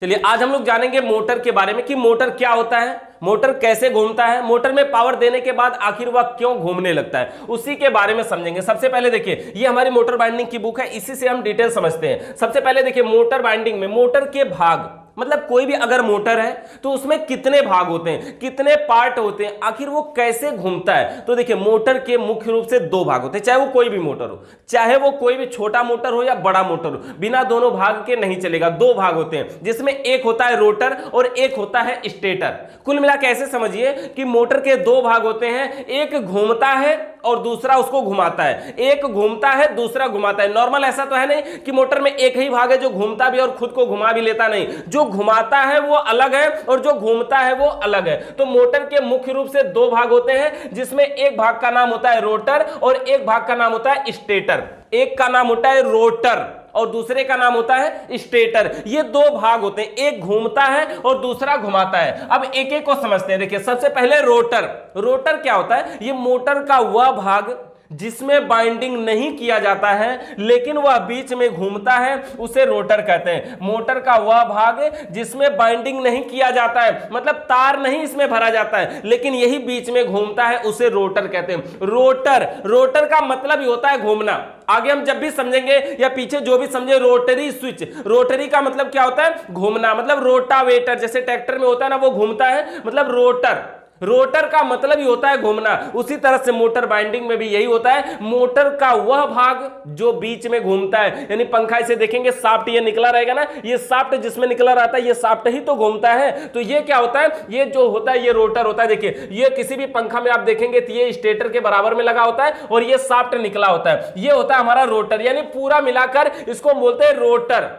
चलिए आज हम लोग जानेंगे मोटर के बारे में कि मोटर क्या होता है, मोटर कैसे घूमता है, मोटर में पावर देने के बाद आखिर वह क्यों घूमने लगता है, उसी के बारे में समझेंगे। सबसे पहले देखिए ये हमारी मोटर बाइंडिंग की बुक है, इसी से हम डिटेल समझते हैं। सबसे पहले देखिए मोटर बाइंडिंग में मोटर के भाग, मतलब कोई भी अगर मोटर है तो उसमें कितने भाग होते हैं, कितने पार्ट होते हैं, आखिर वो कैसे घूमता है। तो देखिए मोटर के मुख्य रूप से दो भाग होते हैं, चाहे वो कोई भी मोटर हो, चाहे वो कोई भी छोटा मोटर हो या बड़ा मोटर हो, बिना दोनों भाग के नहीं चलेगा। दो भाग होते हैं जिसमें एक होता है रोटर और एक होता है स्टेटर। कुल मिला के ऐसे समझिए कि मोटर के दो भाग होते हैं, एक घूमता है और दूसरा उसको घुमाता है, एक घूमता है दूसरा घुमाता है। नॉर्मल ऐसा तो है नहीं कि मोटर में एक ही भाग है जो घूमता भी और खुद को घुमा भी लेता, नहीं, जो घुमाता है वो अलग है और जो घूमता है वो अलग है। तो मोटर के मुख्य रूप से दो भाग होते हैं जिसमें एक भाग का नाम होता है रोटर और एक भाग का नाम होता है स्टेटर। एक का नाम होता है रोटर और दूसरे का नाम होता है स्टेटर। ये दो भाग होते हैं, एक घूमता है और दूसरा घुमाता है। अब एक एक को समझते हैं। देखिए सबसे पहले रोटर। रोटर क्या होता है? ये मोटर का वह भाग जिसमें बाइंडिंग नहीं किया जाता है लेकिन वह बीच में घूमता है, उसे रोटर कहते हैं। मोटर का वह भाग जिसमें बाइंडिंग नहीं किया जाता है, मतलब तार नहीं इसमें भरा जाता है लेकिन यही बीच में घूमता है, उसे रोटर कहते हैं। रोटर, रोटर का मतलब ही होता है घूमना। आगे हम जब भी समझेंगे या पीछे जो भी समझे, रोटरी स्विच, रोटरी का मतलब क्या होता है? घूमना। मतलब रोटावेटर जैसे ट्रैक्टर में होता है ना, वो घूमता है, मतलब रोटर। रोटर का मतलब ही होता है घूमना। उसी तरह से मोटर बाइंडिंग में भी यही होता है, मोटर का वह भाग जो बीच में घूमता है। यानी पंखा इसे देखेंगे, शाफ्ट ये निकला रहेगा ना, ये शाफ्ट जिसमें निकला रहता है, ये शाफ्ट ही तो घूमता है। तो ये क्या होता है? ये जो होता है ये रोटर होता है। देखिए ये किसी भी पंखा में आप देखेंगे तो ये स्टेटर के बराबर में लगा होता है और ये शाफ्ट निकला होता है, ये होता है हमारा रोटर। यानी पूरा मिलाकर इसको बोलते हैं रोटर।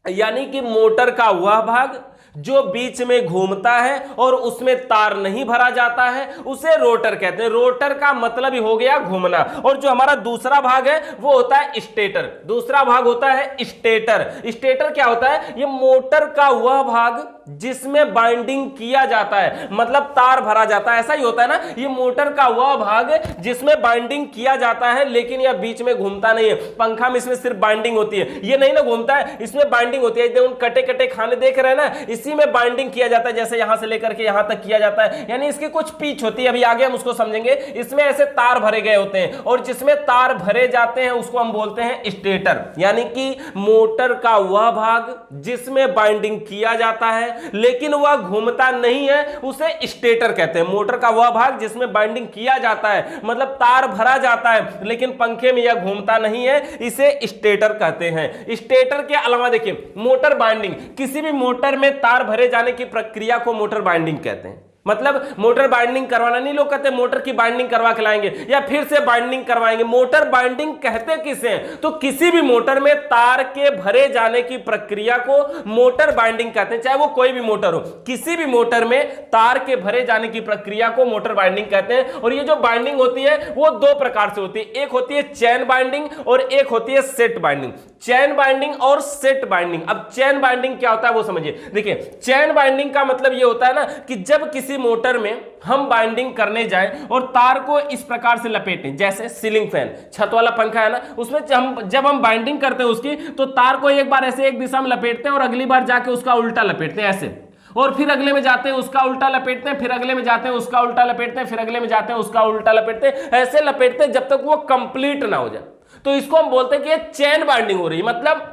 यानी कि मोटर का वह भाग जो बीच में घूमता है और उसमें तार नहीं भरा जाता है, उसे रोटर कहते हैं। रोटर का मतलब ही हो गया घूमना। और जो हमारा दूसरा भाग है वो होता है स्टेटर। दूसरा भाग होता है स्टेटर। स्टेटर क्या होता है? ये मोटर का वह भाग जिसमें बाइंडिंग किया जाता है, मतलब तार भरा जाता है, ऐसा ही होता है ना। ये मोटर का वह भाग जिसमें बाइंडिंग किया जाता है लेकिन यह बीच में घूमता नहीं है। पंखा में इसमें सिर्फ बाइंडिंग होती है, ये नहीं ना घूमता है, इसमें बाइंडिंग होती है। उन कटे कटे खाने देख रहे हैं ना, इसी में बाइंडिंग किया जाता है, जैसे यहां से लेकर के यहां तक किया जाता है। यानी इसकी कुछ पीच होती है, अभी आगे हम उसको समझेंगे। इसमें ऐसे तार भरे गए होते हैं और जिसमें तार भरे जाते हैं उसको हम बोलते हैं स्टेटर। यानी कि मोटर का वह भाग जिसमें बाइंडिंग किया जाता है लेकिन वह घूमता नहीं है, उसे स्टेटर कहते हैं। मोटर का वह भाग जिसमें बाइंडिंग किया जाता है, मतलब तार भरा जाता है लेकिन पंखे में यह घूमता नहीं है, इसे स्टेटर कहते हैं। स्टेटर के अलावा देखिए मोटर बाइंडिंग, किसी भी मोटर में तार भरे जाने की प्रक्रिया को मोटर बाइंडिंग कहते हैं। मतलब मोटर बाइंडिंग करवाना नहीं, लोग कहते हैं मोटर की बाइंडिंग करवा के लाएंगे या फिर से बाइंडिंग करवाएंगे। मोटर बाइंडिंग कहते किसे? तो किसी भी मोटर में तार के भरे जाने की प्रक्रिया को मोटर बाइंडिंग कहते हैं, चाहे वो कोई भी मोटर हो। किसी भी मोटर में तार के भरे जाने की प्रक्रिया को मोटर बाइंडिंग कहते हैं। और ये जो बाइंडिंग होती है वो दो प्रकार से होती है, एक होती है चेन बाइंडिंग और एक होती है सेट बाइंडिंग। चेन बाइंडिंग और सेट बाइंडिंग। अब चेन बाइंडिंग क्या होता है वो समझिए। देखिए चेन बाइंडिंग का मतलब ये होता है ना कि जब किसी मोटर में हम बाइंडिंग करने जाएं और तार को इस प्रकार से लपेटें, जैसे सीलिंग फैन, छत वाला पंखा है ना, उसमें जब हम बाइंडिंग करते हैं उसकी, तो तार को एक बार ऐसे एक दिशा में लपेटते हैं और अगली बार जाके उसका उल्टा लपेटते हैं ऐसे, और फिर अगले में जाते हैं उसका उल्टा लपेटते हैं, फिर अगले में जाते हैं उसका उल्टा लपेटते हैं, फिर अगले में जाते हैं उसका उल्टा लपेटते हैं, ऐसे लपेटते हैं जब तक वो कंप्लीट ना हो जाए। तो इसको हम बोलते हैं कि चेन बाइंडिंग हो रही है। मतलब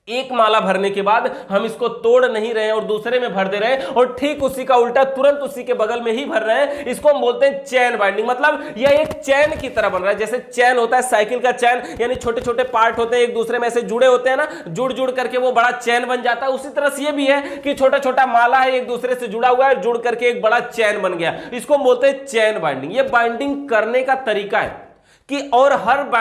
एक माला भरने के बाद हम इसको तोड़ नहीं रहे हैं और दूसरे में भर दे रहे हैं और ठीक उसी का उल्टा तुरंत उसी के बगल में ही भर रहे हैं, इसको हम बोलते हैं चेन बाइंडिंग। मतलब यह एक चेन की तरह बन रहा है। जैसे चेन होता है साइकिल का चेन, यानी छोटे छोटे पार्ट होते हैं एक दूसरे में ऐसे जुड़े होते हैं ना, जुड़ जुड़ करके वो बड़ा चेन बन जाता है। उसी तरह से ये भी है कि छोटा छोटा माला है एक दूसरे से जुड़ा हुआ है, जुड़ करके एक बड़ा चेन बन गया, इसको हम बोलते हैं चेन बाइंडिंग। ये बाइंडिंग करने का तरीका है कि और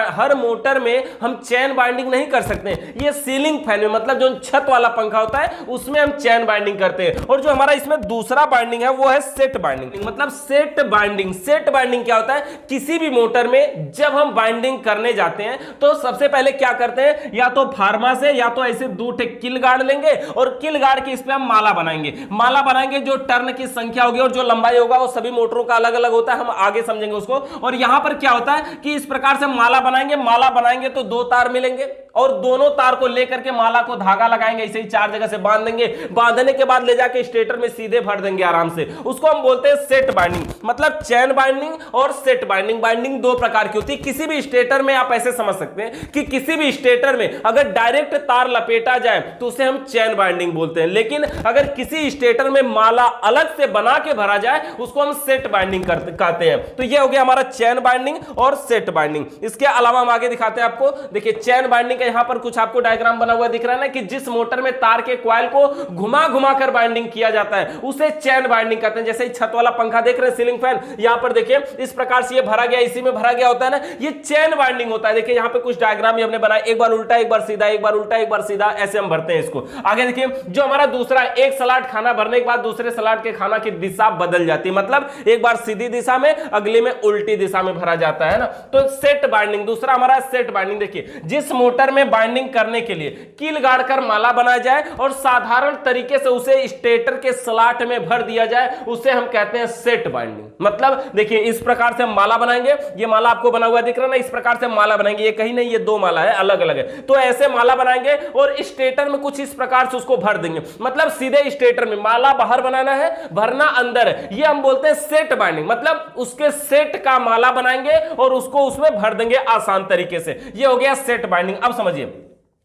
हर मोटर में हम चेन बाइंडिंग नहीं कर सकते। ये सीलिंग फैन में, मतलब जो छत वाला पंखा होता है उसमें हम चेन बाइंडिंग करते हैं। और जो हमारा इसमें दूसरा बाइंडिंग है वो है सेट बाइंडिंग। मतलब सेट बाइंडिंग, सेट बाइंडिंग क्या होता है? किसी भी मोटर में जब हम बाइंडिंग करने जाते हैं तो सबसे पहले क्या करते हैं, या तो फार्मा से या तो ऐसे दो किल गाड़ लेंगे और किल गाड़ के इस पे हम माला बनाएंगे। माला बनाएंगे, जो टर्न की संख्या होगी और जो लंबाई होगा वो सभी मोटरों का अलग अलग होता है, हम आगे समझेंगे उसको। और यहां पर क्या होता है कि इस प्रकार से माला बनाएंगे तो दो तार मिलेंगे, और दोनों तार को लेकर के माला को धागा लगाएंगे, इसे ही 4 जगह से बांध देंगे, बांधने के बाद ले जाके स्टेटर में सीधे भर देंगे आराम से। उसको हम बोलते हैं सेट बाइंडिंग। मतलब चैन बाइंडिंग और सेट बाइंडिंग। बाइंडिंग दो प्रकार की होती है। किसी भी स्टेटर में आप ऐसे समझ सकते हैं कि किसी भी स्टेटर में अगर डायरेक्ट तार लपेटा जाए तो उसे हम चैन बाइंडिंग बोलते हैं, लेकिन अगर किसी स्टेटर में माला अलग से बना के भरा जाए उसको हम सेट बाइंडिंग कहते हैं। तो यह हो गया हमारा चैन बाइंडिंग और सेट बाइंडिंग। इसके अलावा हम आगे दिखाते हैं आपको। देखिए चैन बाइंडिंग का यहां पर कुछ आपको डायग्राम बना हुआ दिख रहा है ना, कि जिस मोटर में तार के कॉइल को घुमा घुमा कर बाइंडिंग किया जाता है उसे चैन बाइंडिंग कहते हैं। जैसे छत वाला पंखा देख रहे हैं, सीलिंग फैन, यहां पर देखिए इस प्रकार से ये भरा गया, इसी में भरा गया होता है ना, ये चैन बाइंडिंग होता है। देखिए यहां पे कुछ डायग्राम भी हमने बनाया, एक बार उल्टा एक बार सीधा, एक बार उल्टा एक बार सीधा, ऐसे हम भरते हैं इसको। आगे देखिए जो हमारा दूसरा, एक सलाड खाना भरने के बाद दूसरे सलाड के खाना की दिशा बदल जाती है, मतलब एक बार सीधी दिशा में अगले में उल्टी दिशा में भरा जाता है ना, तो सेट बाइंडिंग। दूसरा हमारा सेट बाइंडिंग। देखिए जिस मोटर में बाइंडिंग करने के लिए कील गाड़कर माला बनाया जाए और साधारण तरीके से उसे स्टेटर के स्लॉट में भर दिया जाए उसे हम कहते हैं सेट बाइंडिंग। मतलब देखिए इस प्रकार से हम माला बनाएंगे, ये माला आपको बना हुआ दिख रहा है ना, इस प्रकार से माला बनाएंगे, ये कहीं नहीं, ये दो माला है, अलग अलग है। तो ऐसे माला बनाएंगे और स्टेटर में कुछ इस प्रकार से उसको भर देंगे, मतलब सीधे स्टेटर में माला बाहर बनाना है, भरना अंदर है, ये हम बोलते हैं सेट बाइंडिंग। मतलब उसके सेट का माला बनाएंगे और उसको उसमें भर देंगे आसान तरीके से, ये हो गया सेट बाइंडिंग। अब समझिए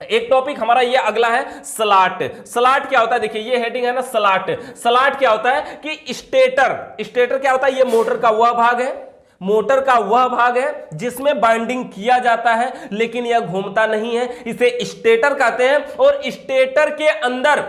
एक टॉपिक हमारा ये अगला है स्लॉट। स्लॉट क्या होता है? देखिए ये हेडिंग है ना स्लॉट। स्लॉट क्या होता है कि स्टेटर क्या होता है, ये मोटर का वह भाग है, मोटर का वह भाग है जिसमें बाइंडिंग किया जाता है, लेकिन यह घूमता नहीं है, इसे स्टेटर कहते हैं। और स्टेटर के अंदर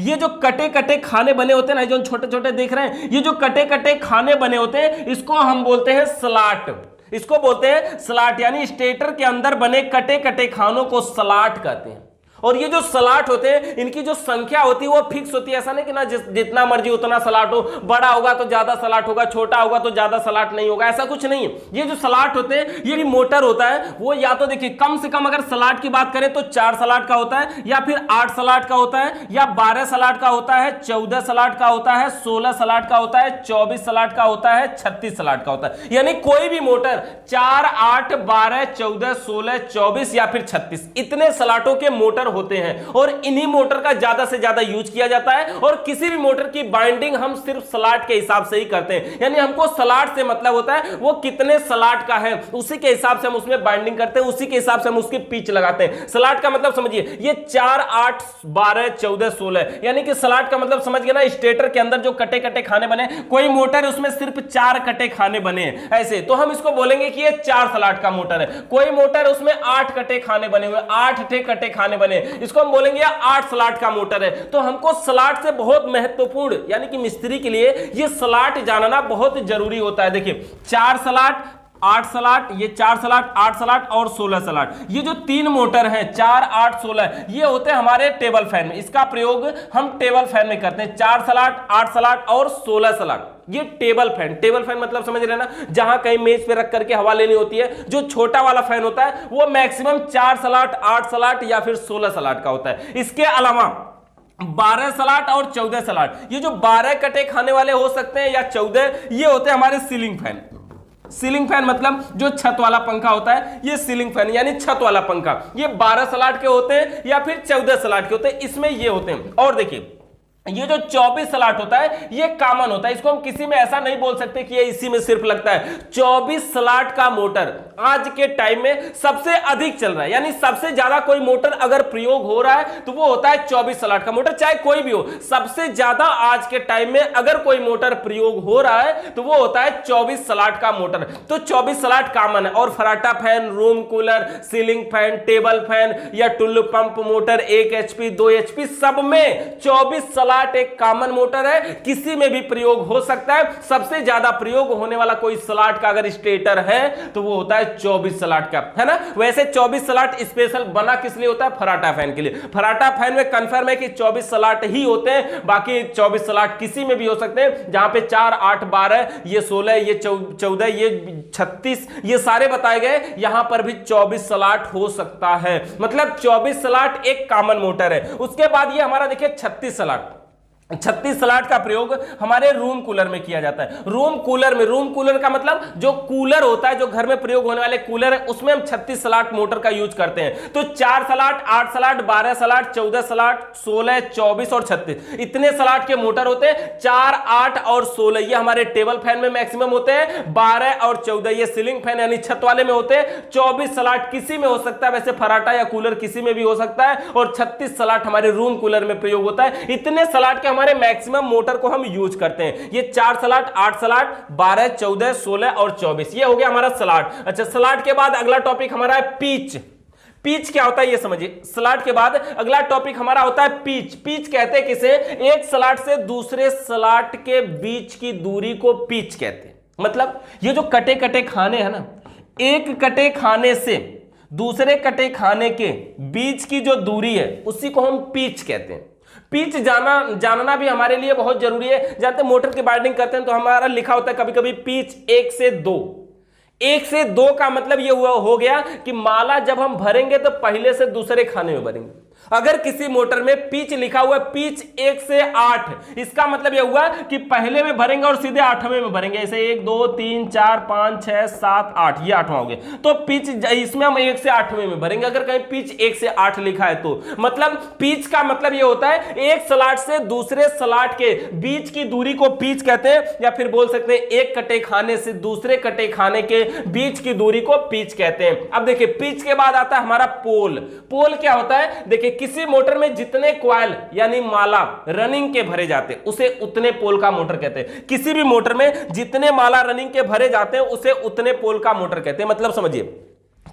ये जो कटे कटे खाने बने होते हैं ना, जो छोटे छोटे देख रहे हैं, ये जो कटे कटे खाने बने होते हैं इसको हम बोलते हैं स्लॉट। इसको बोलते हैं स्लॉट, यानी स्टेटर के अंदर बने कटे कटे खानों को स्लॉट कहते हैं। और ये जो स्लॉट होते हैं इनकी जो संख्या होती है वो फिक्स होती है। ऐसा नहीं कि ना जितना मर्जी उतना स्लॉट हो, बड़ा होगा तो ज्यादा स्लॉट होगा, छोटा होगा तो ज्यादा स्लॉट नहीं होगा, ऐसा कुछ नहीं है। ये जो स्लॉट होते हैं, ये मोटर होता है वो या तो देखिए कम से कम अगर स्लॉट की बात करें तो 4 स्लॉट का होता है, या फिर 8 स्लॉट का होता है, या 12 स्लॉट का होता है, 14 स्लॉट का होता है, 16 स्लॉट का होता है, 24 स्लॉट का होता है, 36 स्लॉट का होता है। यानी कोई भी मोटर 4, 8, 12, 14, 16, 24 या फिर 36 इतने स्लॉटों के मोटर होते हैं, और इन्हीं मोटर का ज्यादा से ज्यादा यूज किया जाता है। और किसी भी मोटर की बाइंडिंग हम सिर्फ स्लॉट के हिसाब से ही करते हैं, यानी हमको स्लॉट से मतलब होता है वो कितने स्लॉट का है, उसी के हिसाब से हम उसमें बाइंडिंग करते हैं, उसी के हिसाब से हम उसकी पिच लगाते हैं। स्लॉट का मतलब समझिए ये 4, 8, 12, 14, 16, यानी कि स्लॉट का मतलब समझ गए ना, स्टेटर के अंदर जो कटे कटे खाने बने, कोई मोटर उसमें सिर्फ 4 कटे खाने बने हैं ऐसे, तो हम इसको बोलेंगे कि ये 4 स्लॉट का मोटर है। कोई मोटर उसमें 8 कटे खाने बने हुए, 8 कटे खाने बने, इसको हम बोलेंगे 8 स्लॉट का मोटर है। तो हमको स्लॉट से बहुत महत्वपूर्ण, यानी कि मिस्त्री के लिए ये स्लॉट जानना बहुत जरूरी होता है। देखिए 4 स्लॉट, 8 स्लॉट, ये 4 स्लॉट, 8 स्लॉट और 16 स्लॉट, ये जो 3 मोटर हैं 4, 8, 16, ये होते हैं हमारे टेबल फैन में। इसका प्रयोग हम टेबल फैन में करते हैं। 4 स्लॉट, 8 स्लॉट और 16 स्लॉट, ये टेबल फैन। टेबल फैन मतलब समझ रहे हैं ना, जहां कहीं मेज पे रख करके हवा लेनी होती है। जो छोटा वाला फैन होता है वो मैक्सिमम 4 स्लॉट, 8 स्लॉट या फिर 16 स्लॉट का होता है। इसके अलावा 12 स्लॉट और 14 स्लॉट, ये जो 12 कटे खाने वाले हो सकते हैं या 14, ये होते हैं हमारे सीलिंग फैन। सीलिंग फैन मतलब जो छत वाला पंखा होता है, ये सीलिंग फैन यानी छत वाला पंखा, ये 12 स्लॉट के होते हैं या फिर 14 स्लॉट के होते हैं, इसमें ये होते हैं। और देखिए ये जो 24 स्लॉट होता है ये कॉमन होता है, इसको हम किसी में ऐसा नहीं बोल सकते कि ये इसी में सिर्फ लगता है। 24 स्लॉट का मोटर आज के टाइम में सबसे अधिक चल रहा है, यानी सबसे ज्यादा कोई मोटर अगर प्रयोग हो रहा है तो वो होता है 24 स्लॉट का मोटर, चाहे कोई भी हो। सबसे ज्यादा आज के टाइम में अगर कोई मोटर प्रयोग हो रहा है तो वो होता है 24 स्लॉट का मोटर। तो 24 स्लॉट कॉमन है। और फराटा fan, room cooler, ceiling fan, table fan या Tullu pump motor 1 HP 2 HP सब में 24 स्लॉट एक कॉमन मोटर है, किसी में भी प्रयोग हो सकता है। सबसे ज्यादा प्रयोग होने वाला कोई स्लॉट का अगर स्टेटर है तो वो होता है 24 स्लॉट का, है ना। वैसे 24 स्लॉट स्पेशल बना किस लिए होता है? फराटा फैन के लिए। फराटा फैन में कंफर्म है कि 24 स्लॉट ही होते हैं, बाकी 24 स्लॉट किसी में भी हो सकते हैं। जहां पे 4, 8, 12, ये 16, ये 14, ये 36, ये सारे बताए गए, यहां पर भी 24 स्लॉट हो सकता है। मतलब 24 स्लॉट एक कॉमन मोटर है। उसके बाद ये हमारा देखिए 36 स्लॉट। 36 स्लॉट का प्रयोग हमारे रूम कूलर में किया जाता है। रूम कूलर का मतलब जो कूलर होता है, जो घर में प्रयोग होने वाले कूलर है, उसमें हम 36 स्लॉट मोटर का यूज करते हैं। तो 4 स्लॉट, 8 स्लॉट, 12 स्लॉट, 14 स्लॉट, 16, 24 और 36 इतने स्लॉट के मोटर होते हैं। 4, 8 और 16 ये हमारे टेबल फैन में मैक्सिमम होते हैं। 12 और 14 ये सीलिंग फैन यानी छत वाले में होते हैं। 24 स्लॉट किसी में हो सकता है, वैसे फराटा या कूलर किसी में भी हो सकता है। और 36 स्लॉट हमारे रूम कूलर में प्रयोग होता है। इतने स्लॉट के हमारे मैक्सिमम मोटर को हम यूज करते हैं। ये 4 स्लॉट, 8 स्लॉट, 12, 14, 16 और 24 ये हो गया हमारा स्लॉट। अच्छा, स्लॉट के बाद अगला टॉपिक हमारा है पिच। पिच क्या होता है ये समझिए। स्लॉट के बाद अगला टॉपिक हमारा होता है पिच। पिच कहते हैं किसे? एक स्लॉट से दूसरे स्लॉट के बीच की दूरी को पिच कहते हैं। मतलब ये जो कटे कटे खाने हैं ना, एक कटे खाने से दूसरे कटे खाने के बीच की जो दूरी है उसी को हम पिच कहते हैं। पिच जानना भी हमारे लिए बहुत जरूरी है। जानते मोटर की वाइंडिंग करते हैं तो हमारा लिखा होता है कभी कभी पिच 1 से 2। 1 से 2 का मतलब ये हो गया कि माला जब हम भरेंगे तो पहले से दूसरे खाने में भरेंगे। अगर किसी मोटर में पिच लिखा हुआ है पिच 1 से 8, इसका मतलब यह हुआ कि पहले में भरेंगे और सीधे 8वें में भरेंगे। ऐसे 1 2 3 4 5 6 7 8 ये 8वां हो गया। तो पिच इसमें हम 1 से 8वें में भरेंगे। अगर कहीं पिच 1 से 8 लिखा है तो मतलब पिच का मतलब यह होता है एक स्लॉट से दूसरे स्लॉट के बीच की दूरी को पिच कहते हैं। या फिर बोल सकते हैं एक कटे खाने से दूसरे कटे खाने के बीच की दूरी को पिच कहते हैं। अब देखिए पिच के बाद आता है हमारा पोल। पोल क्या होता है? देखिए किसी मोटर में जितने कॉइल यानी माला रनिंग के भरे जाते हैं उसे उतने पोल का मोटर कहते हैं। किसी भी मोटर में जितने माला रनिंग के भरे जाते हैं उसे उतने पोल का मोटर कहते हैं। मतलब समझिए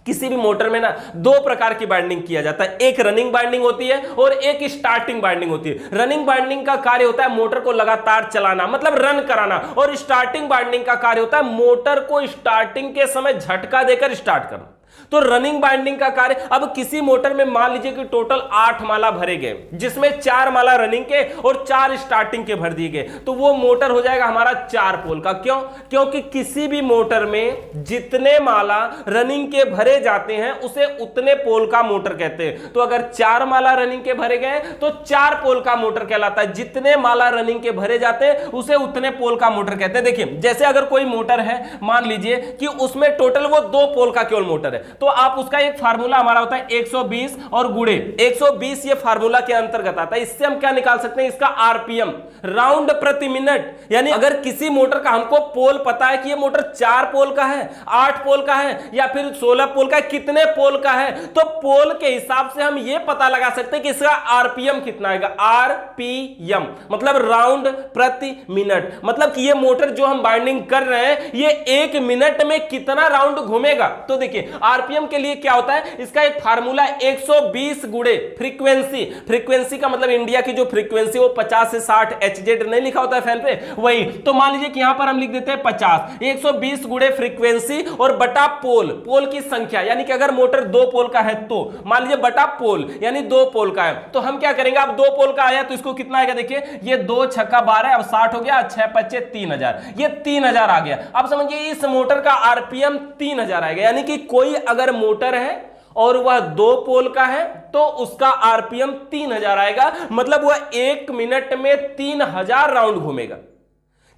किसी भी मोटर में ना 2 प्रकार की बाइंडिंग किया जाता है। एक रनिंग बाइंडिंग होती है और एक स्टार्टिंग बाइंडिंग होती है। रनिंग बाइंडिंग का कार्य होता है मोटर को लगातार चलाना, मतलब रन कराना। और स्टार्टिंग बाइंडिंग का कार्य होता है मोटर को स्टार्टिंग के समय झटका देकर स्टार्ट करना। तो रनिंग बाइंडिंग का कार्य, अब किसी मोटर में मान लीजिए कि टोटल 8 माला भरे गए जिसमें 4 माला रनिंग के और 4 स्टार्टिंग के भर दिए गए, तो वो मोटर हो जाएगा हमारा 4 पोल का। क्यों? क्योंकि किसी भी मोटर में जितने माला रनिंग के भरे जाते हैं उसे उतने पोल का मोटर कहते हैं। तो अगर 4 माला रनिंग के भरे गए तो 4 पोल का मोटर कहलाता है। जितने माला रनिंग के भरे जाते हैं उसे उतने पोल का मोटर कहते हैं। देखिए जैसे अगर कोई मोटर है, मान लीजिए कि उसमें टोटल वो 2 पोल का केवल मोटर है, तो आप उसका एक फार्मूला हमारा होता है 120 और गुणे 120, ये फार्मूला के अंतर्गत आता है। इससे हम क्या निकाल सकते हैं? इसका आरपीएम, राउंड प्रति मिनट। यानी अगर किसी मोटर का हमको पोल पता है कि ये मोटर 4 पोल का है, 8 पोल का है या फिर 16 पोल का है, कितने पोल का है, तो पोल के हिसाब से हम ये पता लगा सकते हैं कि इसका आरपीएम कितना आएगा। आरपीएम मतलब राउंड प्रति मिनट। मतलब कि ये मोटर जो हम बाइंडिंग कर रहे हैं ये 1 मिनट में कितना राउंड घूमेगा। तो देखिए आरपीएम के लिए क्या होता है? इसका एक फार्मूला 120 गुणे फ्रीक्वेंसी। फ्रीक्वेंसी का मतलब इंडिया की जो फ्रीक्वेंसी वो 50 से 60 एचजेड नहीं लिखा होता है फैन पे, वही। तो मान लीजिए कि यहां पर हम लिख देते हैं 50, 120 गुणे फ्रीक्वेंसी और बटा पोल, पोल की संख्या। यानी कि अगर मोटर 2 पोल का है तो मान लीजिए बटा पोल यानी 2 पोल का है, तो हम क्या करेंगे? अब 2 पोल का आया तो इसको कितना आएगा? देखिए ये 2 छक्का 12, अब 60 हो गया, 6 पच्चे 3000, ये 3000 आ गया। अब समझिए इस मोटर का आरपीएम 3000 आएगा। यानी कि कोई अगर मोटर है और वह 2 पोल का है तो उसका आरपीएम 3000 आएगा। मतलब वह 1 मिनट में 3000 राउंड घूमेगा।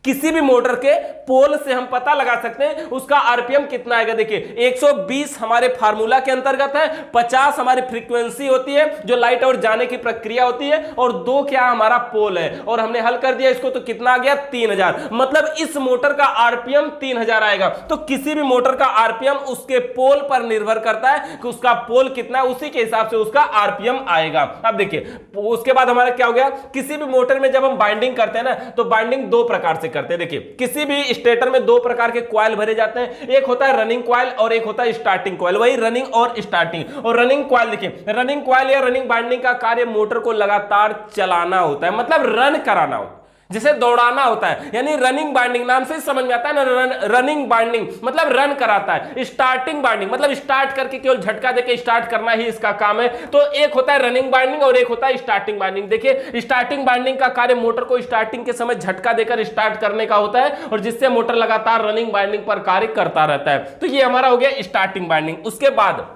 किसी भी मोटर के पोल से हम पता लगा सकते हैं उसका आरपीएम कितना आएगा। देखिए 120 हमारे फार्मूला के अंतर्गत है, 50 हमारी फ्रीक्वेंसी होती है जो लाइट और जाने की प्रक्रिया होती है, और 2 क्या हमारा पोल है। और हमने हल कर दिया इसको तो कितना आ गया? 3000। मतलब इस मोटर का आरपीएम 3000 आएगा। तो किसी भी मोटर का आरपीएम उसके पोल पर निर्भर करता है कि उसका पोल कितना है, उसी के हिसाब से उसका आरपीएम आएगा। अब देखिए उसके बाद हमारा क्या हो गया? किसी भी मोटर में जब हम बाइंडिंग करते हैं ना तो बाइंडिंग 2 प्रकार से करते हैं। देखिए किसी भी स्टेटर में 2 प्रकार के कॉइल भरे जाते हैं, एक होता है रनिंग कॉइल और एक होता है स्टार्टिंग कॉइल। वही रनिंग और स्टार्टिंग। और रनिंग कॉइल देखिए, रनिंग कॉइल या रनिंग बाइंडिंग का कार्य मोटर को लगातार चलाना होता है, मतलब रन कराना होता है, जिसे दौड़ाना होता है। यानी रनिंग बाइंडिंग नाम से समझ में आता है ना, रनिंग बाइंडिंग मतलब रन कराता है। स्टार्टिंग बाइंडिंग मतलब स्टार्ट करके केवल झटका देके स्टार्ट करना ही इसका काम है। तो एक होता है रनिंग बाइंडिंग और एक होता है स्टार्टिंग बाइंडिंग। देखिए स्टार्टिंग बाइंडिंग का कार्य मोटर को स्टार्टिंग के समय झटका देकर स्टार्ट करने का होता है और जिससे मोटर लगातार रनिंग बाइंडिंग पर कार्य करता रहता है। तो ये हमारा हो गया स्टार्टिंग बाइंडिंग। उसके बाद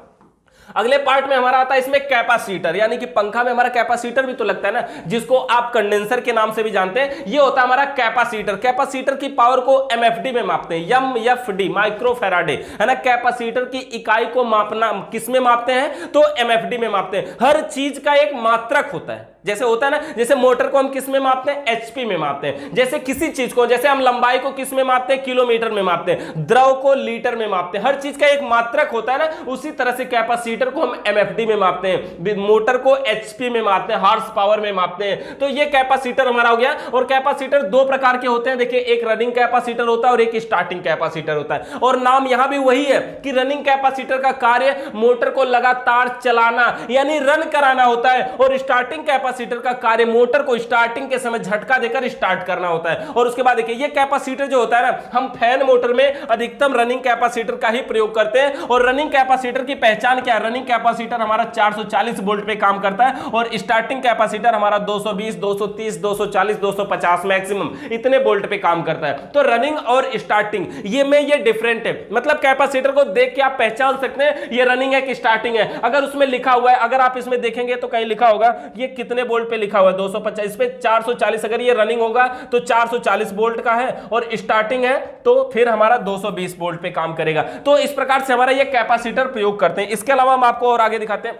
अगले पार्ट में हमारा आता है इसमें कैपेसिटर, यानी कि पंखा में हमारा कैपेसिटर भी तो लगता है ना, जिसको आप कंडेंसर के नाम से भी जानते हैं। ये होता है हमारा कैपेसिटर। कैपेसिटर की पावर को एमएफडी में मापते हैं, एमएफडी माइक्रो फैराडे, है ना। कैपेसिटर की इकाई को मापना किस में मापते हैं, तो एमएफडी में मापते हैं। हर चीज का एक मात्रक होता है, जैसे होता है ना, जैसे मोटर को हम किस में मापते हैं, एचपी में मापते हैं। जैसे किसी चीज को, जैसे हम लंबाई को किस में मापते हैं, किलोमीटर में मापते हैं। द्रव को लीटर में मापते हैं। हर चीज का एक मात्रक होता है ना, उसी तरह से कैपेसिटर को हम एमएफडी में मापते हैं, मोटर को एचपी में मापते हैं, हॉर्स पावर में मापते हैं। तो ये कैपेसिटर हमारा हो गया। और कैपेसिटर दो प्रकार के होते हैं, देखिए, एक रनिंग कैपेसिटर होता है और एक स्टार्टिंग कैपेसिटर होता है। और नाम यहां भी वही है कि रनिंग कैपेसिटर का कार्य मोटर को लगातार चलाना यानी रन कराना होता है, और स्टार्टिंग कैपेसिटर का कार्य मोटर को स्टार्टिंग के समय झटका देकर स्टार्ट करना होता है। और उसके बाद देखिए, ये कैपेसिटर जो होता है ना, हम फैन मोटर में अधिकतम रनिंग कैपेसिटर का ही प्रयोग करते हैं। और रनिंग कैपेसिटर की पहचान क्या है, रनिंग कैपेसिटर हमारा 440 वोल्ट पे काम करता है, और स्टार्टिंग कैपेसिटर हमारा 220, 230, 240, 250 मैक्सिमम इतने वोल्ट पे काम करता है। तो रनिंग और स्टार्टिंग ये डिफरेंट है, मतलब कैपेसिटर को देख के आप पहचान सकते हैं ये रनिंग है कि स्टार्टिंग है। अगर उसमें लिखा हुआ है, अगर आप इसमें देखेंगे तो कहीं लिखा होगा ये कितने वोल्ट पे लिखा हुआ है, 250, इस पे 440। अगर ये रनिंग होगा तो 440 वोल्ट का है, और स्टार्टिंग है तो फिर हमारा 220 वोल्ट पे काम करेगा। तो इस प्रकार से हमारा ये कैपेसिटर प्रयोग करते हैं। इसके अलावा हम आपको और आगे दिखाते हैं।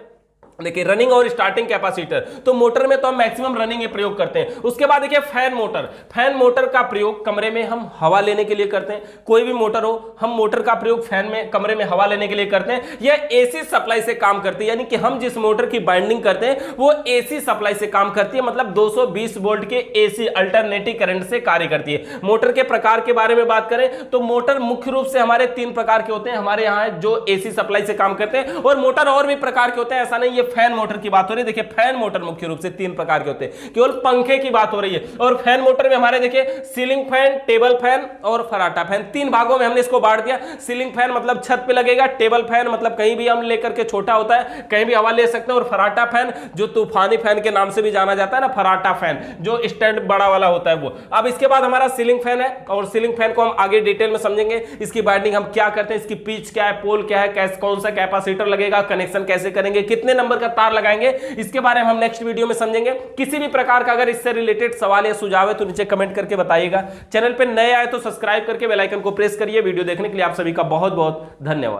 देखिए, रनिंग और स्टार्टिंग कैपेसिटर, तो मोटर में तो हम मैक्सिमम रनिंग ही प्रयोग करते हैं। उसके बाद देखिए फैन मोटर। फैन मोटर का प्रयोग कमरे में हम हवा लेने के लिए करते हैं। कोई भी मोटर हो, हम मोटर का प्रयोग फैन में, कमरे में हवा लेने के लिए करते हैं। यह एसी सप्लाई से काम करती है, यानी कि हम जिस मोटर की बाइंडिंग करते हैं वो एसी सप्लाई से काम करती है, मतलब 220 वोल्ट के एसी अल्टरनेटिव करंट से कार्य करती है। मोटर के प्रकार के बारे में बात करें तो मोटर मुख्य रूप से हमारे 3 प्रकार के होते हैं हमारे यहाँ, जो एसी सप्लाई से काम करते हैं। और मोटर और भी प्रकार के होते हैं, ऐसा नहीं फैन मोटर की बात हो रही है। देखिए, फैन मोटर मुख्य रूप से 3 प्रकार के होते हैं, केवल पंखे की बात हो रही है। और फैन मोटर में हमारे देखिए सीलिंग फैन, टेबल फैन और फराटा फैन, 3 भागों में हमने इसको बांट दिया। सीलिंग फैन मतलब छत पे लगेगा, टेबल फैन मतलब कहीं भी हम लेकर के, छोटा होता है, कहीं भी हवा ले सकते हैं, और फराटा फैन जो तूफानी फैन के नाम से भी जाना जाता है ना, फराटा फैन जो स्टैंड बड़ा वाला होता है वो। अब इसके बाद हमारा सीलिंग फैन है, और सीलिंग फैन को हम आगे डिटेल में समझेंगे। इसकी बाइंडिंग हम क्या करते हैं, इसकी पिच क्या है, पोल क्या है, कैसे, कौन सा कैपेसिटर लगेगा, कनेक्शन कैसे करेंगे, कितने नंबर का तार लगाएंगे, इसके बारे में हम नेक्स्ट वीडियो में समझेंगे। किसी भी प्रकार का अगर इससे रिलेटेड सवाल या सुझाव है तो नीचे कमेंट करके बताइएगा। चैनल पे नए आए तो सब्सक्राइब करके बेल आइकन को प्रेस करिए। वीडियो देखने के लिए आप सभी का बहुत बहुत धन्यवाद।